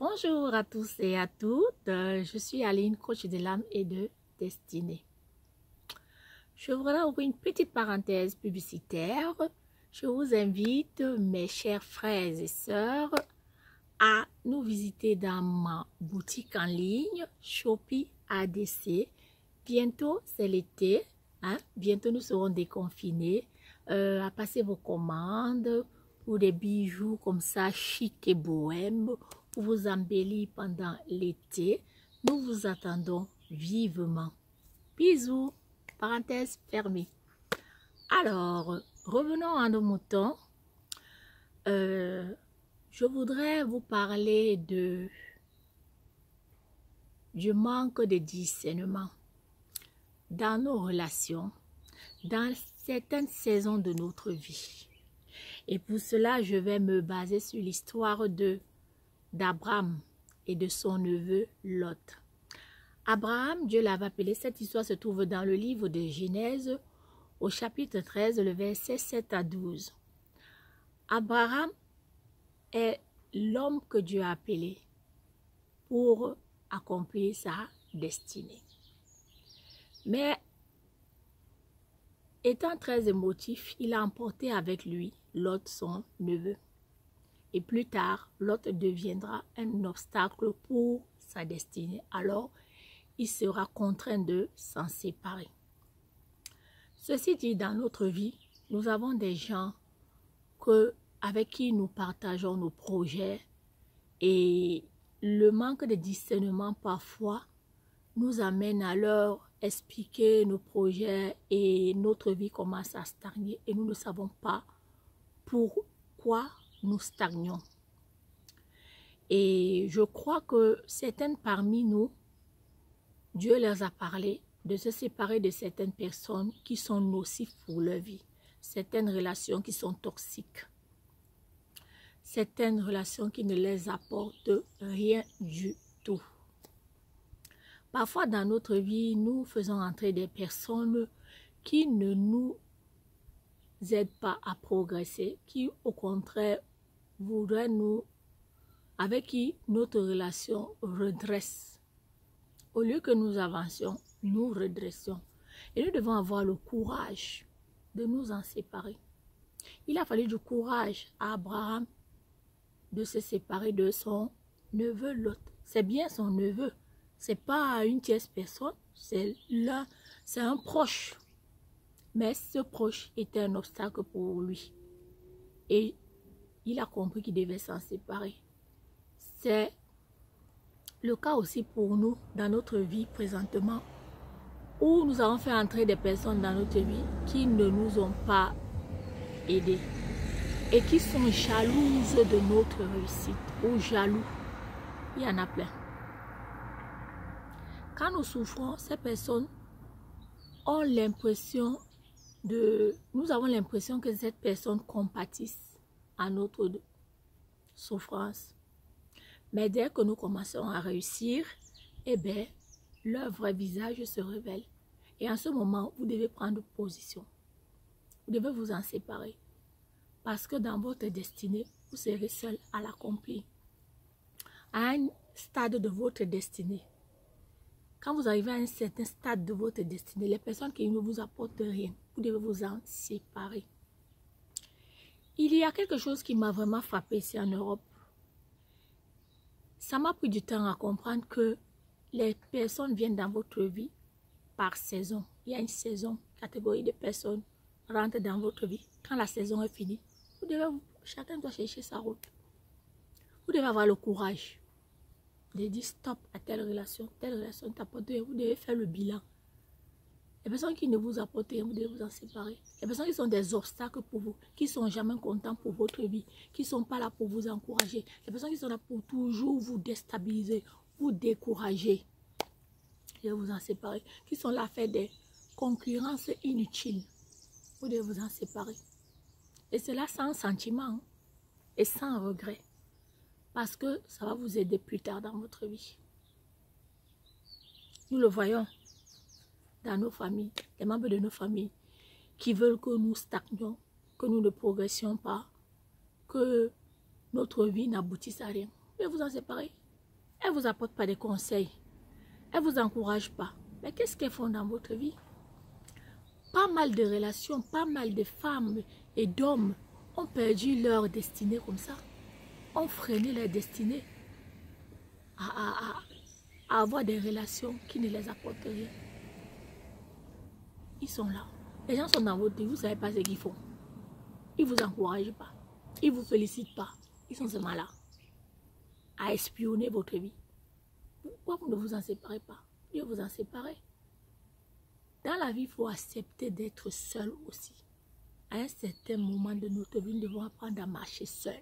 Bonjour à tous et à toutes, je suis Aline, coach de l'âme et de destinée. Je voudrais ouvrir une petite parenthèse publicitaire. Je vous invite, mes chers frères et sœurs, à nous visiter dans ma boutique en ligne Shopee ADC. Bientôt, c'est l'été, bientôt nous serons déconfinés. À passer vos commandes pour des bijoux comme ça, chic et bohème, pour vous embellir pendant l'été. Nous vous attendons vivement. Bisous, parenthèse fermée. Alors, revenons à nos moutons. Je voudrais vous parler du manque de discernement dans nos relations, dans certaines saisons de notre vie. Et pour cela, je vais me baser sur l'histoire d'Abraham et de son neveu Lot. Abraham, Dieu l'avait appelé. Cette histoire se trouve dans le livre de Genèse, au chapitre 13, le verset 7 à 12. Abraham est l'homme que Dieu a appelé pour accomplir sa destinée. Mais étant très émotif, il a emporté avec lui Lot, son neveu. Et plus tard, Lot deviendra un obstacle pour sa destinée. Alors, il sera contraint de s'en séparer. Ceci dit, dans notre vie, nous avons des gens avec qui nous partageons nos projets et le manque de discernement parfois nous amène à leur expliquer nos projets et notre vie commence à stagner et nous ne savons pas pourquoi nous stagnons. Et je crois que certaines parmi nous, Dieu leur a parlé de se séparer de certaines personnes qui sont nocives pour leur vie, certaines relations qui sont toxiques, certaines relations qui ne les apportent rien du tout. Parfois dans notre vie, nous faisons entrer des personnes qui ne nous aident pas à progresser, qui au contraire voudraient avec qui notre relation redresse. Au lieu que nous avancions, nous redressions. Et nous devons avoir le courage de nous en séparer. Il a fallu du courage à Abraham de se séparer de son neveu Lot. C'est bien son neveu. C'est pas une tierce personne. C'est un proche. Mais ce proche était un obstacle pour lui. Et il a compris qu'il devait s'en séparer. C'est le cas aussi pour nous dans notre vie présentement, où nous avons fait entrer des personnes dans notre vie qui ne nous ont pas aidés et qui sont jalouses de notre réussite ou jaloux. Il y en a plein. Quand nous souffrons, ces personnes ont l'impression nous avons l'impression que cette personne compatisse à notre souffrance. Mais dès que nous commençons à réussir, eh bien, leur vrai visage se révèle. Et en ce moment, vous devez prendre position. Vous devez vous en séparer. Parce que dans votre destinée, vous serez seul à l'accomplir. À un stade de votre destinée, quand vous arrivez à un certain stade de votre destinée, les personnes qui ne vous apportent rien, vous devez vous en séparer. Il y a quelque chose qui m'a vraiment frappé ici en Europe. Ça m'a pris du temps à comprendre que les personnes viennent dans votre vie par saison. Il y a une saison, catégorie de personnes rentrent dans votre vie. Quand la saison est finie, chacun doit chercher sa route. Vous devez avoir le courage de dire stop à telle relation t'apporte rien. Vous devez faire le bilan. Les personnes qui ne vous apportent rien, vous devez vous en séparer. Les personnes qui sont des obstacles pour vous, qui ne sont jamais contents pour votre vie, qui ne sont pas là pour vous encourager. Les personnes qui sont là pour toujours vous déstabiliser, vous décourager. Vous devez vous en séparer. Qui sont là à faire des concurrences inutiles. Vous devez vous en séparer. Et cela sans sentiment et sans regret. Parce que ça va vous aider plus tard dans votre vie. Nous le voyons dans nos familles, les membres de nos familles qui veulent que nous stagnions, que nous ne progressions pas, que notre vie n'aboutisse à rien. Mais vous en séparez. elles ne vous apportent pas des conseils, elles ne vous encouragent pas. Mais qu'est-ce qu'elles font dans votre vie? Pas mal de relations, pas mal de femmes et d'hommes ont perdu leur destinée comme ça, ont freiné leur destinée à avoir des relations qui ne les apportent rien. Ils sont là. Les gens sont dans votre vie, vous ne savez pas ce qu'ils font. Ils ne vous encouragent pas. Ils ne vous félicitent pas. Ils sont seulement là à espionner votre vie. Pourquoi vous ne vous en séparez pas? Mieux vous en séparer. Dans la vie, il faut accepter d'être seul aussi. À un certain moment de notre vie, nous devons apprendre à marcher seul.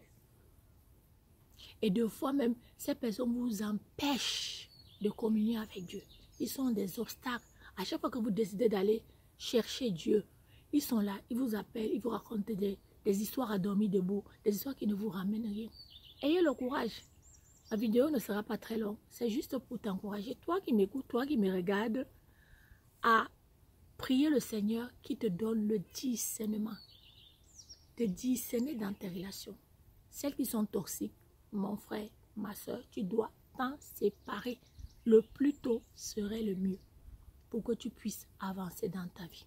Et deux fois même, ces personnes vous empêchent de communier avec Dieu. Ils sont des obstacles. À chaque fois que vous décidez d'aller chercher Dieu, ils sont là, ils vous appellent, ils vous racontent des histoires à dormir debout, des histoires qui ne vous ramènent rien. Ayez le courage. La vidéo ne sera pas très longue. C'est juste pour t'encourager, toi qui m'écoutes, toi qui me regardes, à prier le Seigneur qui te donne le discernement. De discerner dans tes relations. Celles qui sont toxiques, mon frère, ma soeur, tu dois t'en séparer. Le plus tôt serait le mieux pour que tu puisses avancer dans ta vie.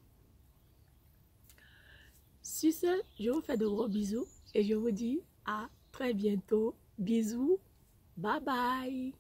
Sur ce, je vous fais de gros bisous et je vous dis à très bientôt. Bisous. Bye bye.